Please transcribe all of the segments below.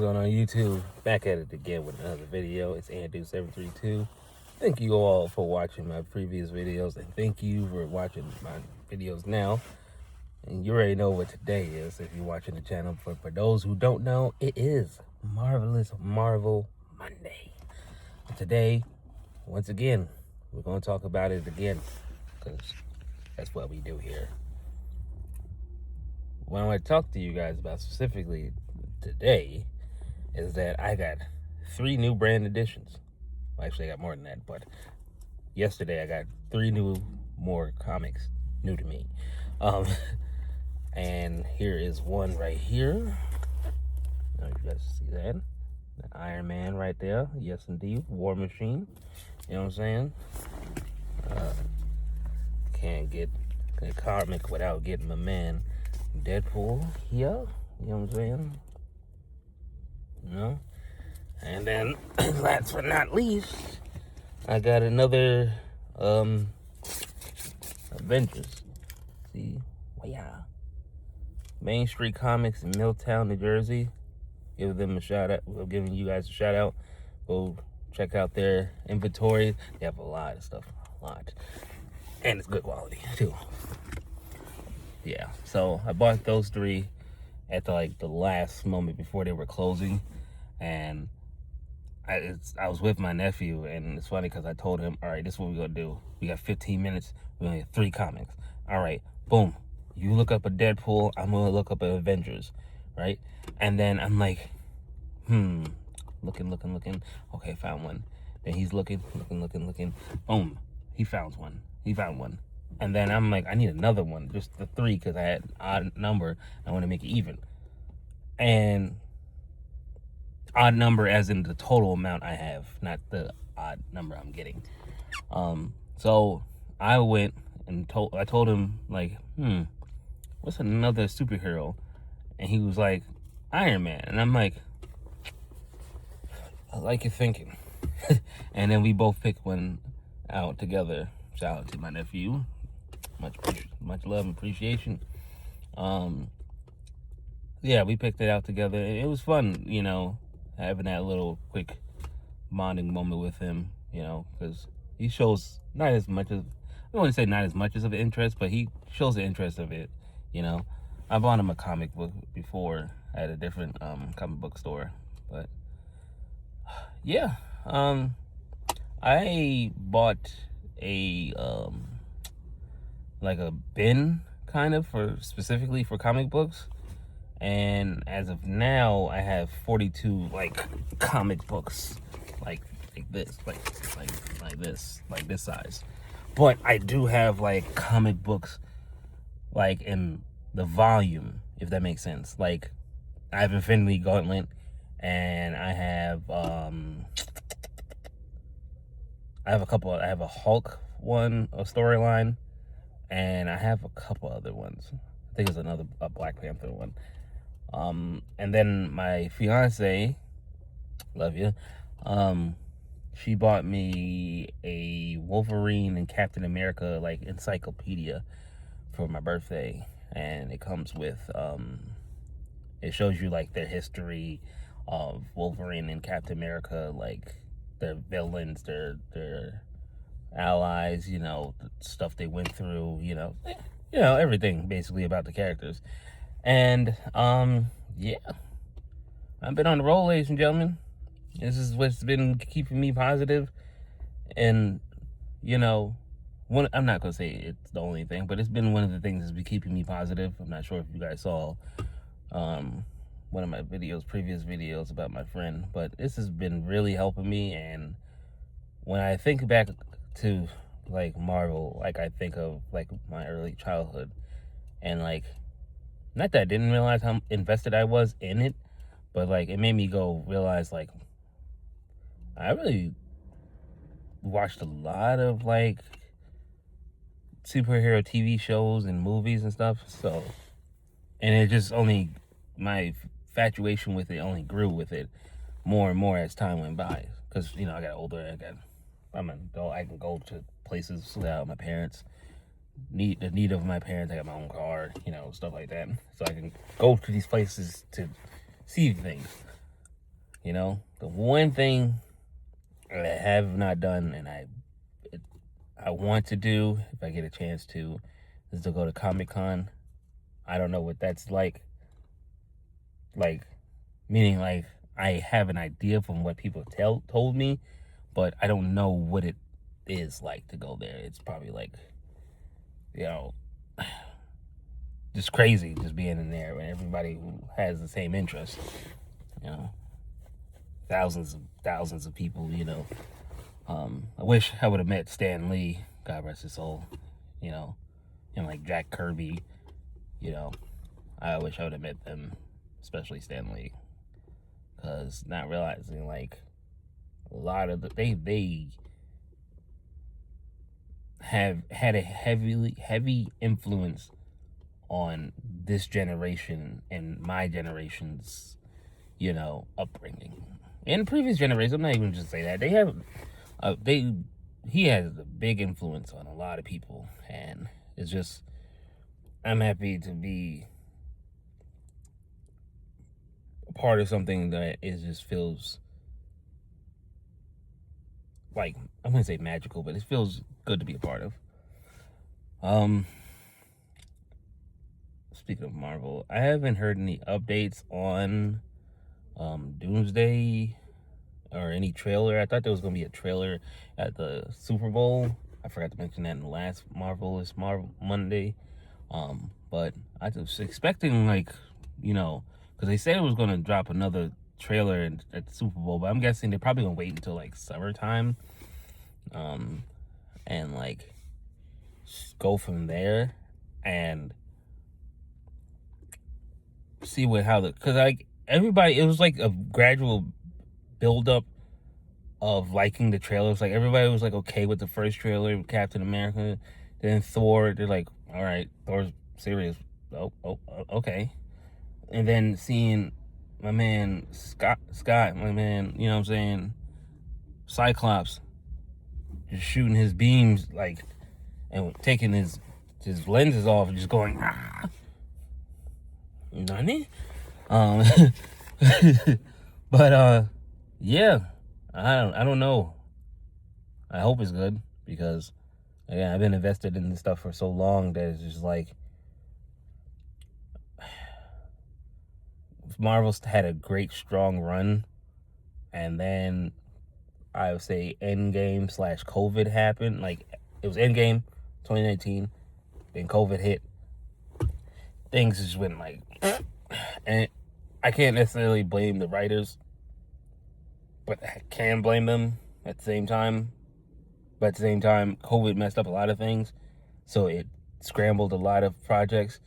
going on YouTube? Back at it again with another video. It's Andrew732. Thank you all for watching my previous videos, and thank you for watching my videos now. And you already know what today is if you're watching the channel. But for those who don't know, it is Marvelous Marvel Monday. And today, once again, we're going to talk about it again, because that's what we do here. What I want to talk to you guys about specifically today is that I got 3 new brand additions. Well, actually, I got more than that, but yesterday I got 3 more comics new to me. And here is one right here. I don't know if you guys see that. The Iron Man right there. Yes, indeed. War Machine. You know what I'm saying? Can't get a comic without getting my man Deadpool here. You know what I'm saying? You know? And then, last but not least, I got another Avengers. See? Well, yeah. Main Street Comics in Milltown, New Jersey. Give them a shout out. We're giving you guys a shout out. Go check out their inventory. They have a lot of stuff. A lot. And it's good quality, too. Yeah. So, I bought those 3 at the last moment before they were closing. And I was with my nephew, and it's funny because I told him, all right, this is what we're going to do. We got 15 minutes. We only have 3 comics. All right, boom. You look up a Deadpool. I'm going to look up an Avengers, right? And then I'm like, looking. Okay, found one. Then he's looking. Boom. He found one. And then I'm like, I need another one, just the 3, because I had an odd number. I want to make it even. And odd number as in the total amount I have, not the odd number I'm getting. So I went and I told him, like, what's another superhero? And he was like, Iron Man. And I'm like, I like your thinking. And then we both picked one out together. Shout out to my nephew. Much love and appreciation. Yeah, we picked it out together. It was fun, you know, having that little quick bonding moment with him, you know, because he shows not as much of, I don't want to say not as much as of an interest, but he shows the interest of it, you know. I bought him a comic book before at a different comic book store, but yeah, I bought a like a bin kind of specifically for comic books. And as of now, I have 42 like comic books, like this, like this size. But I do have like comic books, like in the volume, if that makes sense. Like I have Infinity Gauntlet, and I have a Hulk one, a storyline, and I have a couple other ones. I think there's a Black Panther one. And then my fiance, love you, she bought me a Wolverine and Captain America like encyclopedia for my birthday, and it comes with it shows you like their history of Wolverine and Captain America, like their villains, their allies, you know, the stuff they went through, you know, everything basically about the characters. And yeah, I've been on the roll, ladies and gentlemen. This is what's been keeping me positive. And you know, I'm not gonna say it's the only thing, but it's been one of the things that's been keeping me positive. I'm not sure if you guys saw one of my previous videos about my friend, but this has been really helping me. And when I think back to like Marvel, like I think of like my early childhood, and like, not that I didn't realize how invested I was in it, but like it made me go realize like I really watched a lot of like superhero TV shows and movies and stuff. So, and it just only, my infatuation with it only grew with it more and more as time went by. Because, you know, I got older, I'm an adult, I can go to places without my parents. The need of my parents. I got my own car, you know, stuff like that. So I can go to these places to see things. You know, the one thing that I have not done and I want to do if I get a chance to is to go to Comic-Con. I don't know what that's like. Like, meaning like I have an idea from what people told me, but I don't know what it is like to go there. It's probably like, you know, just crazy just being in there when everybody who has the same interest, you know, thousands of people, you know. I wish I would have met Stan Lee, God rest his soul, you know, and like Jack Kirby, you know. I wish I would have met them, especially Stan Lee, because not realizing like a lot of they have had a heavy influence on this generation and my generation's, you know, upbringing. In previous generations, I'm not even just say that they have, he has a big influence on a lot of people, and it's just I'm happy to be a part of something that is just feels like, I'm gonna say magical, but it feels good to be a part of. Speaking of Marvel, I haven't heard any updates on Doomsday or any trailer. I thought there was gonna be a trailer at the Super Bowl. I forgot to mention that in the last Marvelous Monday. But I was expecting, like, you know, because they said it was gonna drop another trailer at the Super Bowl, but I'm guessing they're probably gonna wait until like summertime, and like go from there and see because like everybody, it was like a gradual build up of liking the trailers. Like everybody was like okay with the first trailer with Captain America, then Thor. They're like, all right, Thor's serious. Okay. And then seeing my man Scott, my man, you know what I'm saying, Cyclops, just shooting his beams like, and taking his lenses off and just going, ah, nani? But yeah, I don't know. I hope it's good because again, I've been invested in this stuff for so long that it's just like Marvel's had a great strong run, and then I would say Endgame / COVID happened. Like it was Endgame 2019, then COVID hit. Things just went like, and I can't necessarily blame the writers, but I can blame them at the same time. But at the same time, COVID messed up a lot of things, so it scrambled a lot of projects.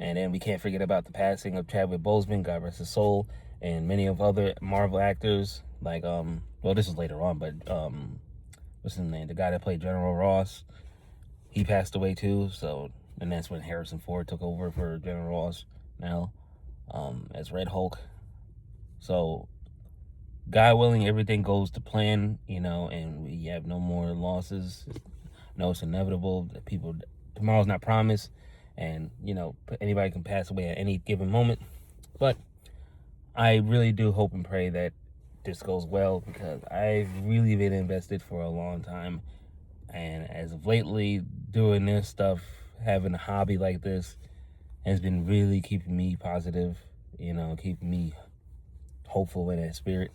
And then we can't forget about the passing of Chadwick Boseman, God rest his soul, and many of other Marvel actors. Like, well, this is later on, but what's his name? The guy that played General Ross, he passed away too. So, and that's when Harrison Ford took over for General Ross now, as Red Hulk. So, God willing, everything goes to plan, you know, and we have no more losses. No, it's inevitable that tomorrow's not promised, and you know, anybody can pass away at any given moment. But I really do hope and pray that this goes well, because I've really been invested for a long time, and as of lately, doing this stuff, having a hobby like this, has been really keeping me positive, you know, keeping me hopeful in that spirit.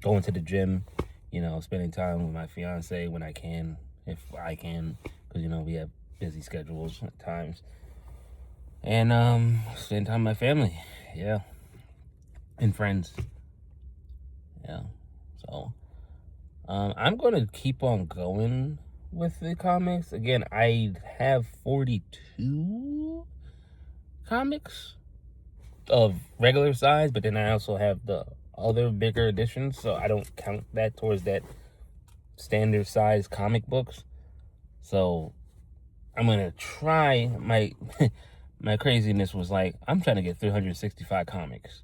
Going to the gym, you know, spending time with my fiance when I can, if I can, because you know we have busy schedules at times, and spend time with my family, yeah, and friends, yeah. So I'm gonna keep on going with the comics. Again, I have 42 comics of regular size, but then I also have the other bigger editions, so I don't count that towards that standard size comic books. So I'm gonna try my my craziness was like, I'm trying to get 365 comics.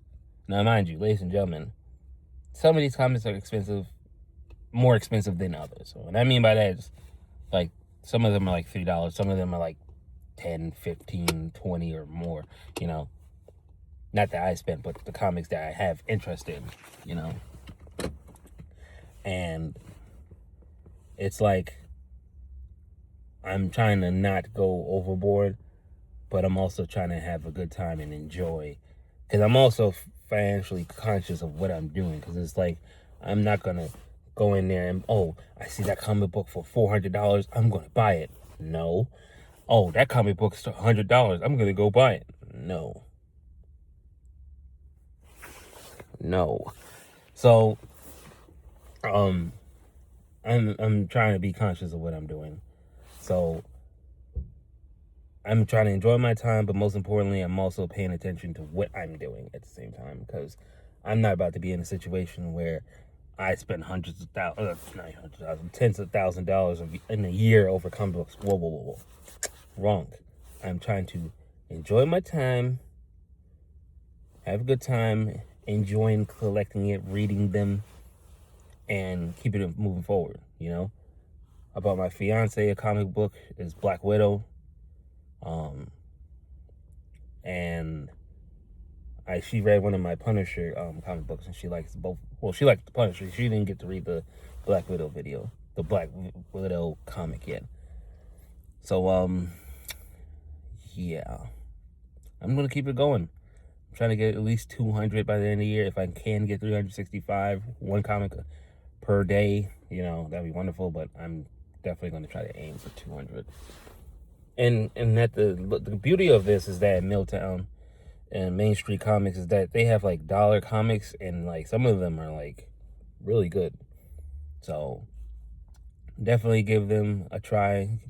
Now mind you, ladies and gentlemen, some of these comics are expensive, more expensive than others. So what I mean by that is, like, some of them are like $3, some of them are like 10, 15, 20 or more, you know. Not that I spent, but the comics that I have interest in, you know. And it's like I'm trying to not go overboard, but I'm also trying to have a good time and enjoy. Because I'm also financially conscious of what I'm doing. Because it's like, I'm not going to go in there and, oh, I see that comic book for $400. I'm going to buy it. No. Oh, that comic book's $100. I'm going to go buy it. No. No. So, I'm trying to be conscious of what I'm doing. So I'm trying to enjoy my time, but most importantly, I'm also paying attention to what I'm doing at the same time, because I'm not about to be in a situation where I spend hundreds of thousands, not hundreds of thousands, tens of $1,000s in a year over comic books. Whoa, whoa, whoa, whoa. Wrong. I'm trying to enjoy my time, have a good time, enjoying collecting it, reading them, and keeping it moving forward, you know? About my fiance, a comic book is Black Widow. And she read one of my Punisher comic books, and she likes both. Well, she liked the Punisher. She didn't get to read the Black Widow the Black Widow comic yet. So yeah, I'm gonna keep it going. I'm trying to get at least 200 by the end of the year. If I can get 365, one comic per day, that'd be wonderful. But I'm definitely gonna try to aim for 200. And that the beauty of this is that Milltown and Main Street Comics is that they have like dollar comics, and like some of them are like really good. So definitely give them a try.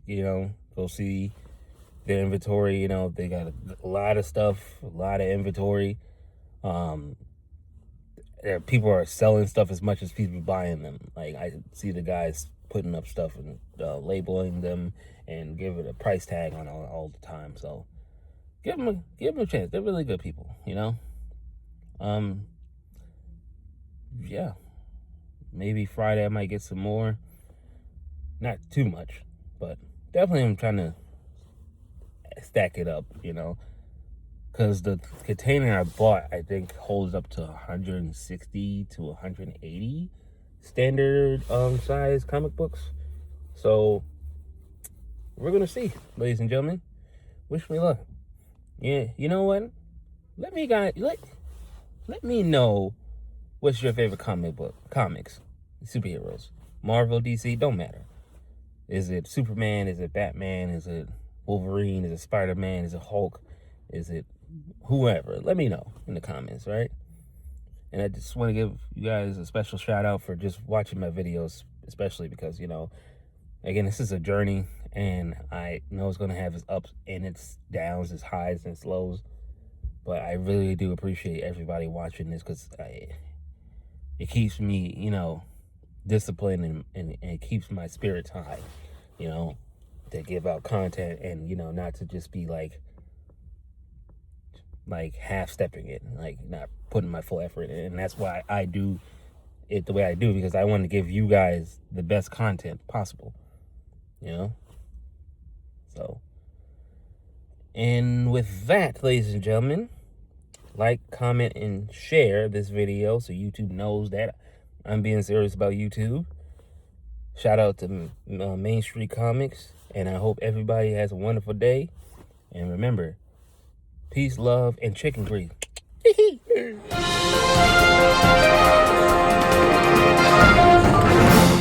Go see their inventory. They got a lot of stuff, a lot of inventory. People are selling stuff as much as people buying them. Like, I see the guys putting up stuff and labeling them and give it a price tag on all the time. So give them a chance. They're really good people, Yeah, maybe Friday I might get some more. Not too much, but definitely I'm trying to stack it up, because the container I bought, I think, holds up to 160 to 180 standard size comic books. So we're gonna see, ladies and gentlemen. Wish me luck. Yeah, you know what? Let me know what's your favorite comics, superheroes, Marvel, DC, don't matter. Is it Superman? Is it Batman? Is it Wolverine? Is it Spider-Man? Is it Hulk? Is it whoever? Let me know in the comments, right? And I just want to give you guys a special shout out for just watching my videos, especially because, again, this is a journey, and I know it's going to have its ups and its downs, its highs and its lows. But I really do appreciate everybody watching this, because it keeps me, disciplined, and it keeps my spirits high, to give out content and, not to just be like half-stepping it, like not putting my full effort in. And that's why I do it the way I do, because I want to give you guys the best content possible, So, and with that, ladies and gentlemen, like, comment, and share this video so YouTube knows that I'm being serious about YouTube. Shout out to Main Street Comics, and I hope everybody has a wonderful day. And remember, peace, love, and chicken grease.